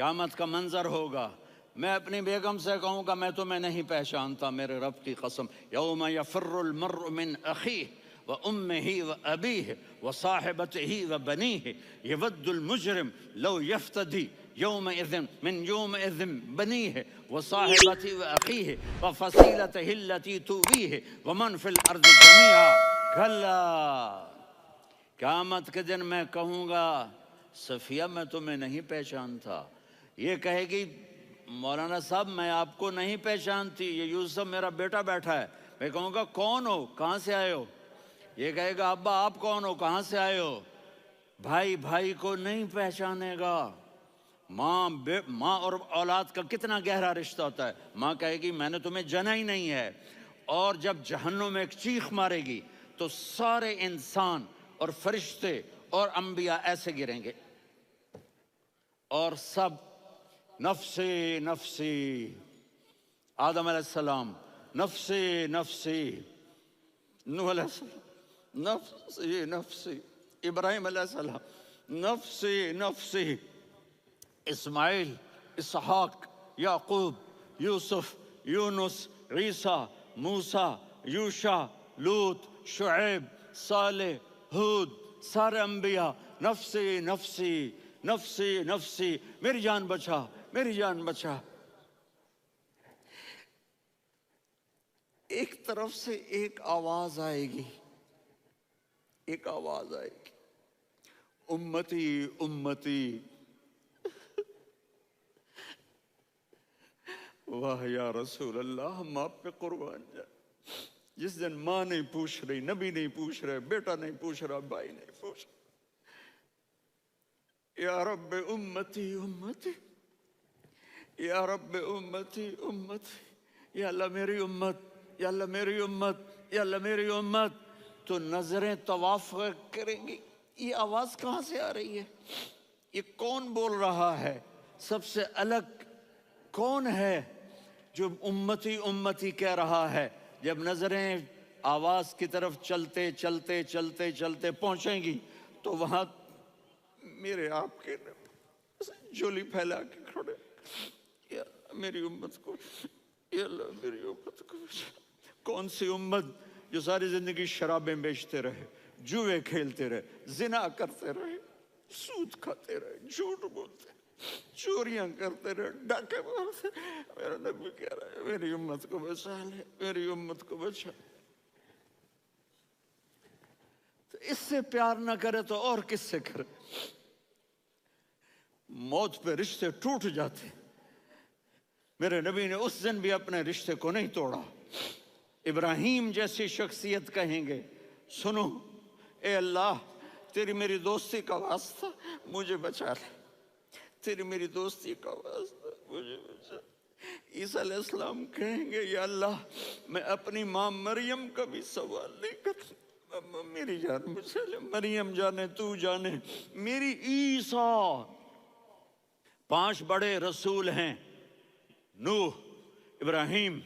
قیامت کا منظر ہوگا، میں اپنی بیگم سے کہوں گا میں تمہیں نہیں پہچانتا، میرے رب کی قسم، یوم یفر المرء من اخیہ وامہ وابیہ وصاحبتہ وبنیہ یود المجرم لو یفتدی یومئذ من یومئذ بنیہ وصاحبتہ واخیہ وفصیلتہ التی تؤویہ ومن فی الارض جمیعا کلا۔ قیامت کے دن میں کہوں گا صفیہ میں تمہیں نہیں پہچانتا، یہ کہے گی مولانا صاحب میں آپ کو نہیں پہچانتی، یہ یوسف میرا بیٹا بیٹھا ہے۔ میں کہوں گا کون ہو، کہاں سے آئے ہو؟ یہ کہے گا ابا آپ کون ہو، کہاں سے آئے ہو؟ بھائی بھائی کو نہیں پہچانے گا۔ ماں اور اولاد کا کتنا گہرا رشتہ ہوتا ہے، ماں کہے گی میں نے تمہیں جنا ہی نہیں ہے، اور جب جہنم میں ایک چیخ مارے گی تو سارے انسان اور فرشتے اور انبیاء ایسے گریں گے اور سب نفسی نفسی، آدم علیہ السلام نفسی نفسی، نوح علیہ السلام نفسی نفسی، ابراہیم علیہ السلام نفسی نفسی، اسماعیل، اسحاق، یعقوب، یوسف، یونس، عیسیٰ، موسیٰ، یوشع، لوط، شعیب، صالح، ہود، سارے انبیاء نفسی نفسی نفسی نفسی، میری جان بچا میری جان بچا۔ ایک طرف سے ایک آواز آئے گی، ایک آواز آئے گی، امتی امتی۔ واہ یا رسول اللہ، ہم آپ پہ قربان جائیں۔ جس دن ماں نہیں پوچھ رہی، نبی نہیں پوچھ رہے، بیٹا نہیں پوچھ رہا، بھائی نہیں پوچھ رہا، یا رب امتی امتی، یا رب امتی امتی، یا اللہ میری امت، یا اللہ میری امت، یا اللہ میری امت۔ تو نظریں طواف کریں گی، یہ آواز کہاں سے آ رہی ہے؟ یہ کون بول رہا ہے؟ سب سے الگ کون ہے جو امتی امتی کہہ رہا ہے؟ جب نظریں آواز کی طرف چلتے چلتے چلتے چلتے پہنچیں گی تو وہاں میرے آپ کے جولی پھیلا کے کھڑے، یا اللہ میری امت کو، یا اللہ میری امت کو۔ کون سی امت جو ساری زندگی شرابیں بیچتے رہے، جوئے کھیلتے رہے، زنا کرتے رہے، سود کھاتے رہے، جھوٹ بولتے رہے، چوریاں کرتے رہے، ڈاکے مارتے رہے۔ میرا نبی کہہ رہا ہے میری امت کو بچا لے، میری امت کو بچا۔ تو اس سے پیار نہ کرے تو اور کس سے کرے؟ موت پہ رشتے ٹوٹ جاتے، میرے نبی نے اس دن بھی اپنے رشتے کو نہیں توڑا۔ ابراہیم جیسی شخصیت کہیں گے سنو اے اللہ تیری میری دوستی کا واسطہ مجھے بچا لے، تیری میری دوستی کا واسطہ مجھے بچا۔ عیسیٰ علیہ السلام کہیں گے یا اللہ میں اپنی ماں مریم کا بھی سوال نہیں کرتا، میری جان بچا لے، مریم جانے تو جانے میری عیسیٰ۔ 5 بڑے رسول ہیں، نوح، ابراہیم،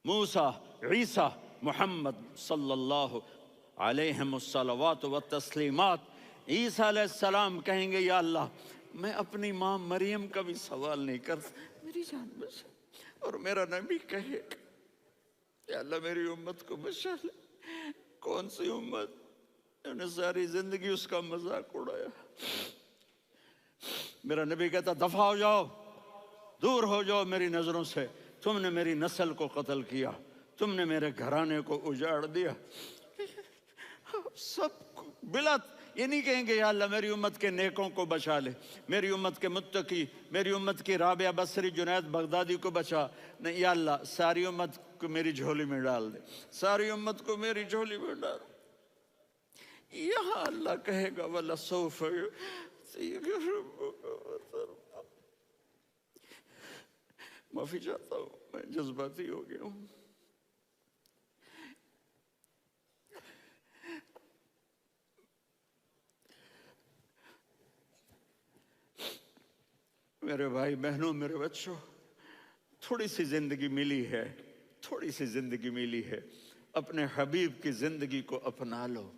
موسیٰ، عیسیٰ، محمد صلی اللہ علیہ الصلوات والتسلیمات۔ عیسیٰ علیہ السلام کہیں گے یا اللہ میں اپنی ماں مریم کا بھی سوال نہیں کرتا، میری جان بچا۔ اور میرا نبی کہے یا اللہ میری امت کو بچا لے۔ کون سی امت؟ انہوں نے ساری زندگی اس کا مذاق اڑایا۔ میرا نبی کہتا دفع ہو جاؤ، دور ہو جاؤ میری نظروں سے، تم نے میری نسل کو قتل کیا، تم نے میرے گھرانے کو اجاڑ دیا۔ سب بلا یہ نہیں کہیں گے یا اللہ میری امت کے نیکوں کو بچا لے، میری امت کے متقی، میری امت کی رابعہ بصری جنید بغدادی کو بچا، نہیں یا اللہ ساری امت کو میری جھولی میں ڈال دے، ساری امت کو میری جھولی میں ڈال۔ یہاں اللہ کہے گا وَلَسَوْفَ يُعْطِيكَ رَبُّكَ فَتَرْضَىٰ۔ معافی چاہتا ہوں میں جذباتی ہو گیا ہوں۔ میرے بھائی بہنوں، میرے بچوں، تھوڑی سی زندگی ملی ہے، تھوڑی سی زندگی ملی ہے، اپنے حبیب کی زندگی کو اپنا لو۔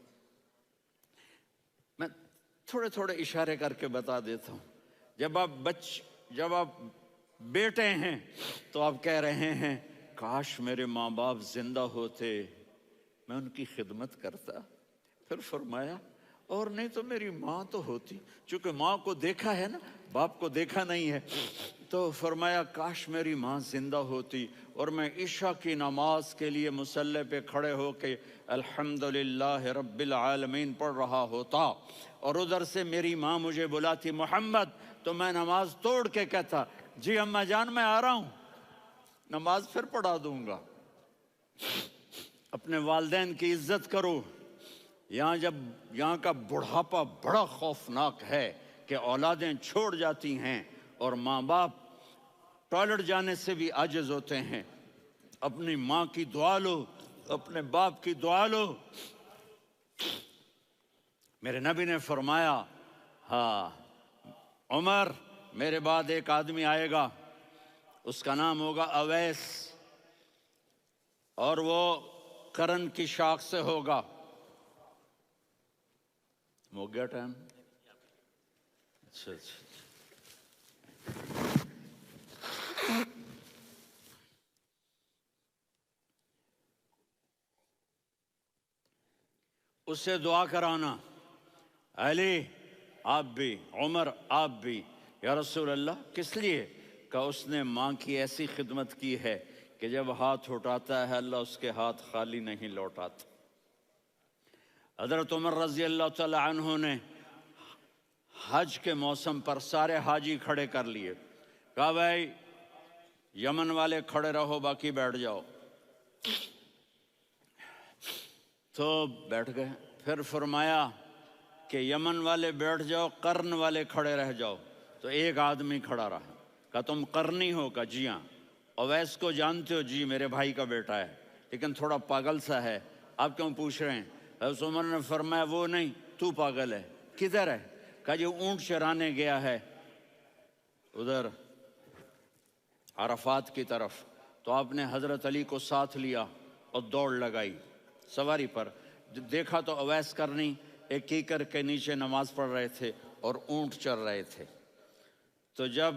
میں تھوڑے تھوڑے اشارے کر کے بتا دیتا ہوں. جب آپ بیٹے ہیں تو آپ کہہ رہے ہیں کاش میرے ماں باپ زندہ ہوتے، میں ان کی خدمت کرتا. پھر فرمایا اور نہیں تو میری ماں تو ہوتی. چونکہ ماں کو دیکھا ہے نا، باپ کو دیکھا نہیں ہے، تو فرمایا کاش میری ماں زندہ ہوتی اور میں عشاء کی نماز کے لیے مصلی پہ کھڑے ہو کے الحمدللہ رب العالمین پڑھ رہا ہوتا، اور ادھر سے میری ماں مجھے بلاتی محمد، تو میں نماز توڑ کے کہتا جی اماں جان میں آ رہا ہوں، نماز پھر پڑھا دوں گا. اپنے والدین کی عزت کرو. یہاں کا بڑھاپا بڑا خوفناک ہے کہ اولادیں چھوڑ جاتی ہیں اور ماں باپ ٹوائلٹ جانے سے بھی عاجز ہوتے ہیں. اپنی ماں کی دعا لو، اپنے باپ کی دعا لو. میرے نبی نے فرمایا ہاں عمر، میرے بعد ایک آدمی آئے گا، اس کا نام ہوگا اویس، اور وہ قرن کی شاخ سے ہوگا. ہو گیا ٹائم؟ اچھا. اس سے دعا کرانا، علی آپ بھی، عمر آپ بھی. یا رسول اللہ کس لیے؟ کہ اس نے ماں کی ایسی خدمت کی ہے کہ جب ہاتھ اٹھاتا ہے اللہ اس کے ہاتھ خالی نہیں لوٹاتا. حضرت عمر رضی اللہ تعالی عنہ نے حج کے موسم پر سارے حاجی کھڑے کر لیے، کہا بھائی یمن والے کھڑے رہو باقی بیٹھ جاؤ. تو بیٹھ گئے. پھر فرمایا کہ یمن والے بیٹھ جاؤ، قرن والے کھڑے رہ جاؤ. تو ایک آدمی کھڑا رہا. کہا تم قرنی ہو؟ کہا جی ہاں. اویس کو جانتے ہو؟ جی میرے بھائی کا بیٹا ہے لیکن تھوڑا پاگل سا ہے، آپ کیوں پوچھ رہے ہیں؟ حضرت عمر نے فرمایا وہ نہیں، تو پاگل ہے. کدھر ہے؟ کہا جی اونٹ چرانے گیا ہے ادھر عرفات کی طرف. تو آپ نے حضرت علی کو ساتھ لیا اور دوڑ لگائی سواری پر. دیکھا تو اویس کرنی ایک کیکر کے نیچے نماز پڑھ رہے تھے اور اونٹ چر رہے تھے. تو جب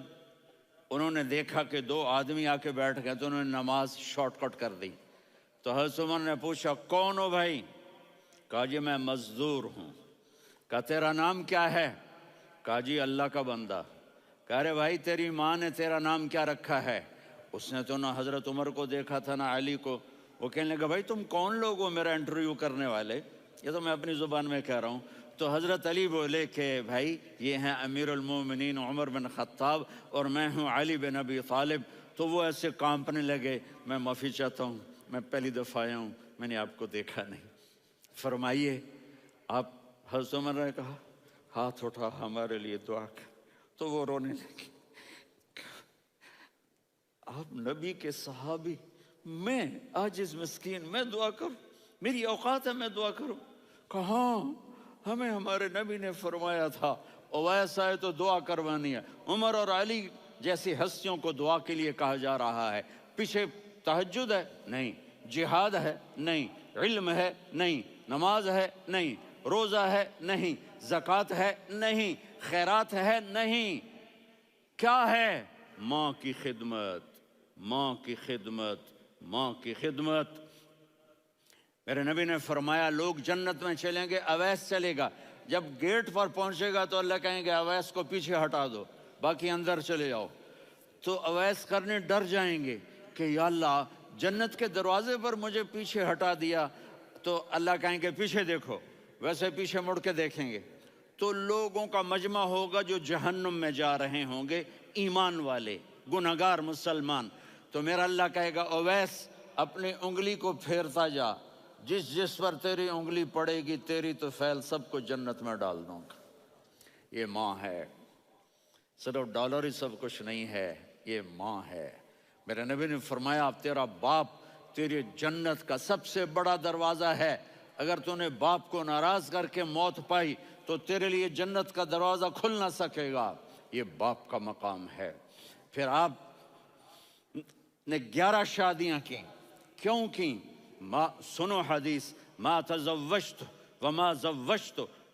انہوں نے دیکھا کہ دو آدمی آ کے بیٹھ گئے تو انہوں نے نماز شارٹ کٹ کر دی. تو حضرت عمر نے پوچھا کون ہو بھائی؟ کہا جی میں مزدور ہوں. کہا تیرا نام کیا ہے؟ کہا جی اللہ کا بندہ. کہہ رہے بھائی تیری ماں نے تیرا نام کیا رکھا ہے؟ اس نے تو نہ حضرت عمر کو دیکھا تھا نہ علی کو. وہ کہنے لگا بھائی تم کون لوگ ہو میرا انٹرویو کرنے والے؟ یہ تو میں اپنی زبان میں کہہ رہا ہوں. تو حضرت علی بولے کہ بھائی یہ ہیں امیر المومنین عمر بن خطاب اور میں ہوں علی بن ابی طالب. تو وہ ایسے کانپنے لگے. میں معافی چاہتا ہوں، میں پہلی دفعہ آیا ہوں، میں نے آپ کو دیکھا نہیں. فرمائیے آپ. حضرت عمر نے کہا ہاتھ اٹھا ہمارے لیے دعا کر. تو وہ رونے لگے. آپ نبی کے صحابی، میں عاجز مسکین میں دعا کروں؟ میری اوقات ہے میں دعا کروں؟ کہاں ہمیں ہمارے نبی نے فرمایا تھا اویس آئے تو دعا کروانی ہے. عمر اور علی جیسی ہستیوں کو دعا کے لیے کہا جا رہا ہے. پیچھے تہجد ہے؟ نہیں. جہاد ہے؟ نہیں. علم ہے؟ نہیں. نماز ہے؟ نہیں. روزہ ہے؟ نہیں. زکوٰۃ ہے؟ نہیں. خیرات ہے؟ نہیں. کیا ہے؟ ماں کی خدمت، ماں کی خدمت، ماں کی خدمت. میرے نبی نے فرمایا لوگ جنت میں چلیں گے، اویس چلے گا. جب گیٹ پر پہنچے گا تو اللہ کہیں گے اویس کو پیچھے ہٹا دو، باقی اندر چلے جاؤ. تو اویس کرنے ڈر جائیں گے کہ یا اللہ جنت کے دروازے پر مجھے پیچھے ہٹا دیا. تو اللہ کہیں گے پیچھے دیکھو، ویسے پیچھے مڑ کے دیکھیں گے تو لوگوں کا مجمع ہوگا جو جہنم میں جا رہے ہوں گے، ایمان والے، گنہگار مسلمان. تو میرا اللہ کہے گا اویس اپنی انگلی کو پھیرتا جا، جس جس پر تیری انگلی پڑے گی تیری تو فیل سب کو جنت میں ڈال دوں گا. یہ ماں ہے، صرف ڈالر ہی سب کچھ نہیں ہے، یہ ماں ہے. میرے نبی نے فرمایا تیرا باپ تیری جنت کا سب سے بڑا دروازہ ہے. اگر تو نے باپ کو ناراض کر کے موت پائی تو تیرے لیے جنت کا دروازہ کھل نہ سکے گا. یہ باپ کا مقام ہے. پھر آپ نے 11 شادیاں کی. کیوں کی؟ سنو حدیث، ما تزوجت وما زوجت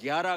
11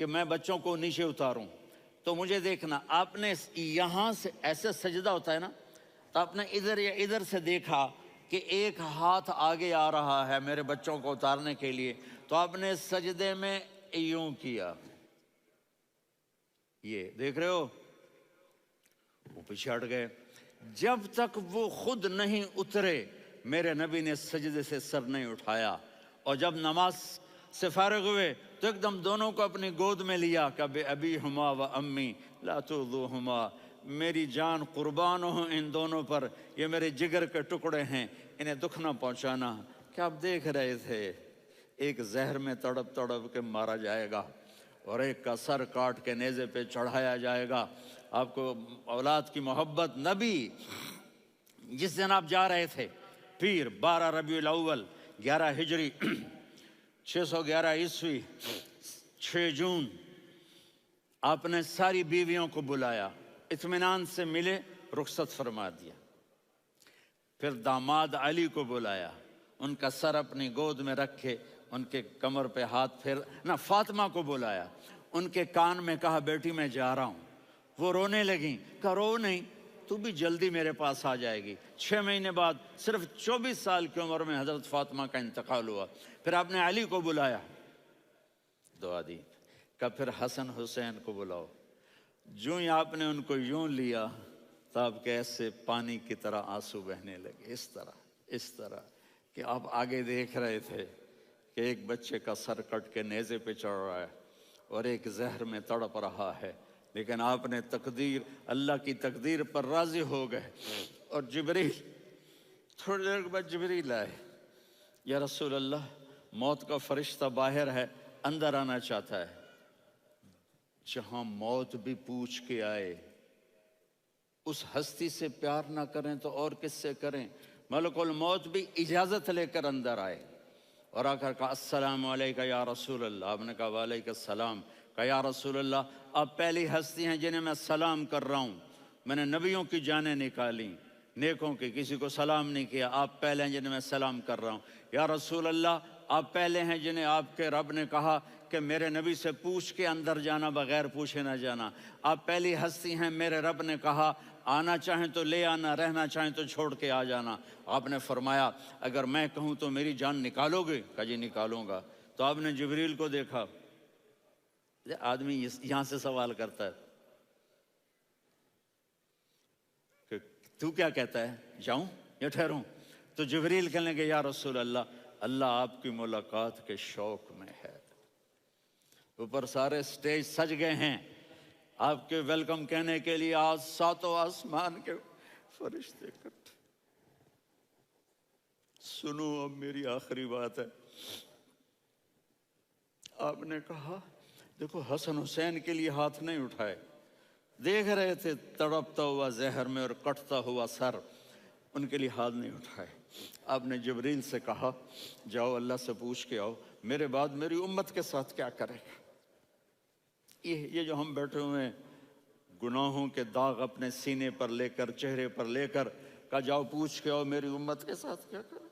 کہ میں بچوں کو نیچے اتاروں، تو مجھے دیکھنا، آپ نے یہاں سے ایسے سجدہ ہوتا ہے نا، تو آپ نے ادھر یا ادھر سے دیکھا کہ ایک ہاتھ آگے آ رہا ہے میرے بچوں کو اتارنے کے لیے، تو آپ نے سجدے میں یوں کیا، یہ دیکھ رہے ہو، وہ پیچھے ہٹ گئے۔ جب تک وہ خود نہیں اترے میرے نبی نے سجدے سے سر نہیں اٹھایا، اور جب نماز سے فارغ ہوئے تو ایک دم دونوں کو اپنی گود میں لیا کہ ابی ہما و امی لا تؤذوہما، میری جان قربان ہو ان دونوں پر، یہ میرے جگر کے ٹکڑے ہیں، انہیں دکھ نہ پہنچانا۔ کیا آپ دیکھ رہے تھے، ایک زہر میں تڑپ تڑپ کے مارا جائے گا، اور ایک کا سر کاٹ کے نیزے پہ چڑھایا جائے گا۔ آپ کو اولاد کی محبت، نبی جس دن آپ جا رہے تھے، پیر 12 ربیع الاول 11 ہجری 611 عیسوی 6 جون، آپ نے ساری بیویوں کو بلایا، اطمینان سے ملے، رخصت فرما دیا۔ پھر داماد علی کو بلایا، ان کا سر اپنی گود میں رکھے، ان کے کمر پہ ہاتھ پھیر نہ، فاطمہ کو بلایا، ان کے کان میں کہا بیٹی میں جا رہا ہوں۔ وہ رونے لگیں، کہا رو نہیں، تو بھی جلدی میرے پاس آ جائے گی۔ 6 مہینے بعد صرف 24 سال کی عمر میں حضرت فاطمہ کا انتقال ہوا۔ پھر آپ نے علی کو بلایا، دعا دی، کہا پھر حسن حسین کو بلاؤ۔ جو ہی آپ نے ان کو یوں لیا تو آپ کے ایسے پانی کی طرح آنسو بہنے لگے، اس طرح کہ آپ آگے دیکھ رہے تھے کہ ایک بچے کا سر کٹ کے نیزے پہ چڑھ رہا ہے اور ایک زہر میں تڑپ رہا ہے، لیکن آپ نے تقدیر، اللہ کی تقدیر پر راضی ہو گئے۔ اور جبریل، تھوڑی دیر کے بعد جبریل آئے، یا رسول اللہ، موت کا فرشتہ باہر ہے، اندر آنا چاہتا ہے۔ جہاں موت بھی پوچھ کے آئے، اس ہستی سے پیار نہ کریں تو اور کس سے کریں؟ ملک الموت بھی اجازت لے کر اندر آئے اور آ کر کہا السلام علیکہ یا رسول اللہ۔ آپ نے کہا وعلیکم السلام۔ کہا یا رسول اللہ، آپ پہلی ہستی ہیں جنہیں میں سلام کر رہا ہوں، میں نے نبیوں کی جانیں نکالی، نیکوں کی، کسی کو سلام نہیں کیا، آپ پہلے ہیں جنہیں میں سلام کر رہا ہوں۔ یا رسول اللہ، آپ پہلے ہیں جنہیں آپ کے رب نے کہا کہ میرے نبی سے پوچھ کے اندر جانا، بغیر پوچھے نہ جانا۔ آپ پہلی ہستی ہیں، میرے رب نے کہا آنا چاہیں تو لے آنا، رہنا چاہیں تو چھوڑ کے آ جانا۔ آپ نے فرمایا اگر میں کہوں تو میری جان نکالو گے؟ کہا جی نکالوں گا۔ تو آپ نے جبریل کو دیکھا، آدمی یہاں سے سوال کرتا ہے کہ تو کیا کہتا ہے، جاؤں یا ٹھہروں؟ تو جبریل کہنے لگے یا رسول اللہ، اللہ آپ کی ملاقات کے شوق میں ہے۔ اوپر سارے سٹیج سج گئے ہیں آپ کے ویلکم کہنے کے لیے، آج 7 آسمان کے فرشتے اکٹھے۔ سنو اب میری آخری بات ہے۔ آپ نے کہا دیکھو، حسن حسین کے لیے ہاتھ نہیں اٹھائے، دیکھ رہے تھے تڑپتا ہوا زہر میں اور کٹتا ہوا سر، ان کے لیے ہاتھ نہیں اٹھائے۔ آپ نے جبریل سے کہا جاؤ اللہ سے پوچھ کے آؤ میرے بعد میری امت کے ساتھ کیا کرے گا۔ یہ جو ہم بیٹھے ہوئے ہیں، گناہوں کے داغ اپنے سینے پر لے کر، چہرے پر لے کر، کہا جاؤ پوچھ کے آؤ میری امت کے ساتھ کیا کرے۔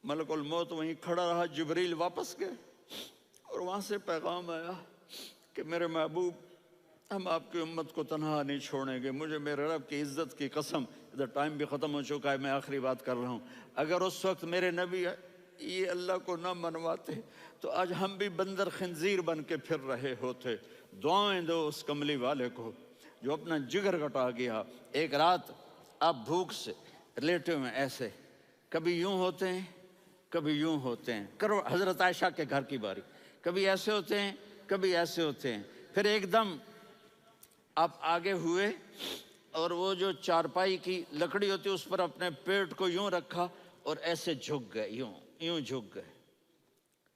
ملک الموت وہیں کھڑا رہا، جبریل واپس گئے اور وہاں سے پیغام آیا کہ میرے محبوب، ہم آپ کی امت کو تنہا نہیں چھوڑیں گے، مجھے میرے رب کی عزت کی قسم، ادھر ٹائم بھی ختم ہو چکا ہے، میں آخری بات کر رہا ہوں، اگر اس وقت میرے نبی یہ اللہ کو نہ منواتے تو آج ہم بھی بندر خنزیر بن کے پھر رہے ہوتے۔ دعائیں دو اس کملی والے کو جو اپنا جگر کٹا گیا۔ ایک رات آپ بھوک سے لیٹے ہوئے ایسے، کبھی یوں ہوتے ہیں کبھی یوں ہوتے ہیں، کرو حضرت عائشہ کے گھر کی باری، کبھی ایسے ہوتے ہیں کبھی ایسے ہوتے ہیں۔ پھر ایک دم آپ آگے ہوئے اور وہ جو چارپائی کی لکڑی ہوتی ہے اس پر اپنے پیٹ کو یوں رکھا اور ایسے جھک گئے، یوں جھک گئے۔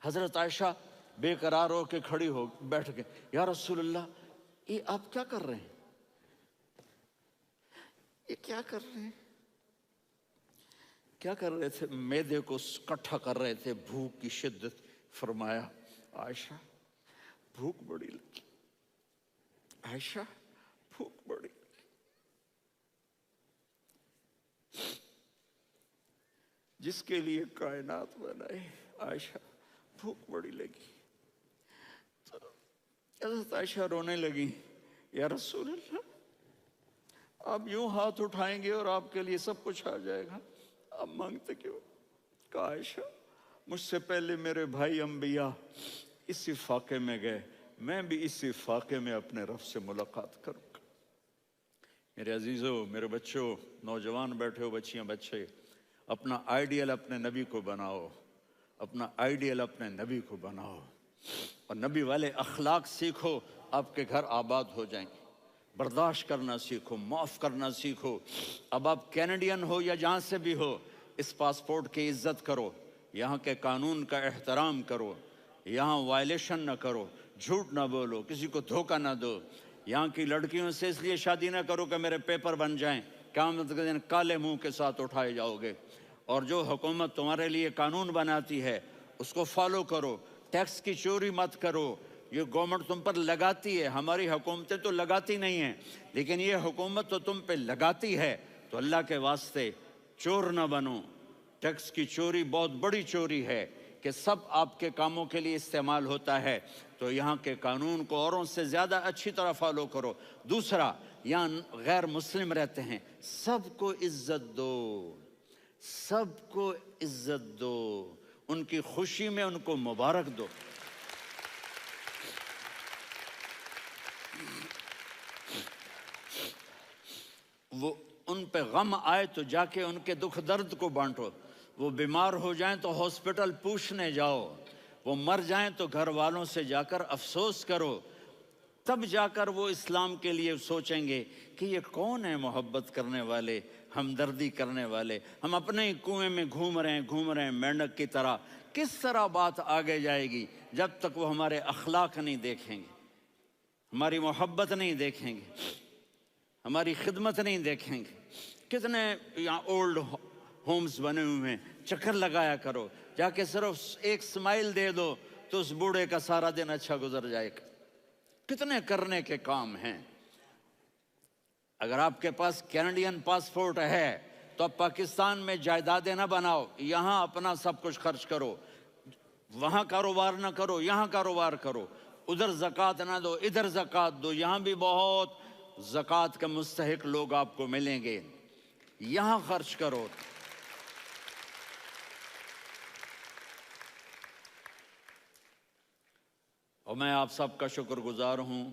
حضرت عائشہ بے قرار ہو کے کھڑی ہو بیٹھ گئے، یا رسول اللہ یہ آپ کیا کر رہے ہیں، یہ کیا کر رہے ہیں؟ کیا کر رہے تھے؟ معدے کو کٹھا کر رہے تھے، بھوک کی شدت۔ فرمایا عائشہ بھوک بڑی لگی، عائشہ بھوک بڑی لگی، جس کے لیے کائنات بنائے، عائشہ بھوک بڑی لگی۔ حضرت عائشہ رونے لگی، یا رسول اللہ، آپ یوں ہاتھ اٹھائیں گے اور آپ کے لیے سب کچھ آ جائے گا، آپ مانگتے کیوں؟ کہا عائشہ، مجھ سے پہلے میرے بھائی انبیاء اسی فاقے میں گئے، میں بھی اسی فاقے میں اپنے رب سے ملاقات کروں گا۔ میرے عزیزوں، میرے بچوں، نوجوان بیٹھے ہو، بچیاں بچے، اپنا آئیڈیل اپنے نبی کو بناؤ، اپنا آئیڈیل اپنے نبی کو بناؤ، اور نبی والے اخلاق سیکھو، آپ کے گھر آباد ہو جائیں گے۔ برداشت کرنا سیکھو، معاف کرنا سیکھو۔ اب آپ کینیڈین ہو یا جہاں سے بھی ہو، اس پاسپورٹ کی عزت کرو، یہاں کے قانون کا احترام کرو، یہاں وائلیشن نہ کرو، جھوٹ نہ بولو، کسی کو دھوکہ نہ دو۔ یہاں کی لڑکیوں سے اس لیے شادی نہ کرو کہ میرے پیپر بن جائیں، قیامت کے دن کالے منہ کے ساتھ اٹھائے جاؤ گے۔ اور جو حکومت تمہارے لیے قانون بناتی ہے اس کو فالو کرو، ٹیکس کی چوری مت کرو۔ یہ گورنمنٹ تم پر لگاتی ہے، ہماری حکومتیں تو لگاتی نہیں ہیں، لیکن یہ حکومت تو تم پہ لگاتی ہے، تو اللہ کے واسطے چور نہ بنو۔ ٹیکس کی چوری بہت بڑی چوری ہے کہ سب آپ کے کاموں کے لیے استعمال ہوتا ہے، تو یہاں کے قانون کو اوروں سے زیادہ اچھی طرح فالو کرو۔ دوسرا، یہاں غیر مسلم رہتے ہیں، سب کو عزت دو، سب کو عزت دو، ان کی خوشی میں ان کو مبارک دو۔ وہ ان پہ غم آئے تو جا کے ان کے دکھ درد کو بانٹو، وہ بیمار ہو جائیں تو ہاسپٹل پوچھنے جاؤ، وہ مر جائیں تو گھر والوں سے جا کر افسوس کرو، تب جا کر وہ اسلام کے لیے سوچیں گے کہ یہ کون ہے محبت کرنے والے، ہمدردی کرنے والے۔ ہم اپنے ہی کنویں میں گھوم رہے ہیں مینڈک کی طرح۔ کس طرح بات آگے جائے گی جب تک وہ ہمارے اخلاق نہیں دیکھیں گے، ہماری محبت نہیں دیکھیں گے، ہماری خدمت نہیں دیکھیں گے۔ کتنے یہاں اولڈ ہومز بنے ہوئے ہیں، چکر لگایا کرو، جا کے صرف ایک سمائل دے دو تو اس بوڑھے کا سارا دن اچھا گزر جائے گا۔ کتنے کرنے کے کام ہیں۔ اگر آپ کے پاس کینیڈین پاسپورٹ ہے تو اب پاکستان میں جائیدادیں نہ بناؤ، یہاں اپنا سب کچھ خرچ کرو، وہاں کاروبار نہ کرو، یہاں کاروبار کرو، ادھر زکوٰۃ نہ دو، ادھر زکوٰۃ دو، یہاں بھی بہت زکوٰۃ کے مستحق لوگ آپ کو ملیں گے، یہاں خرچ کرو۔ اور میں آپ سب کا شکر گزار ہوں،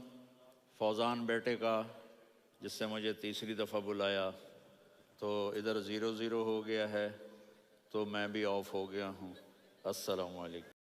فوزان بیٹے کا، جس سے مجھے تیسری دفعہ بلایا، تو ادھر 0-0 ہو گیا ہے تو میں بھی آف ہو گیا ہوں۔ السلام علیکم۔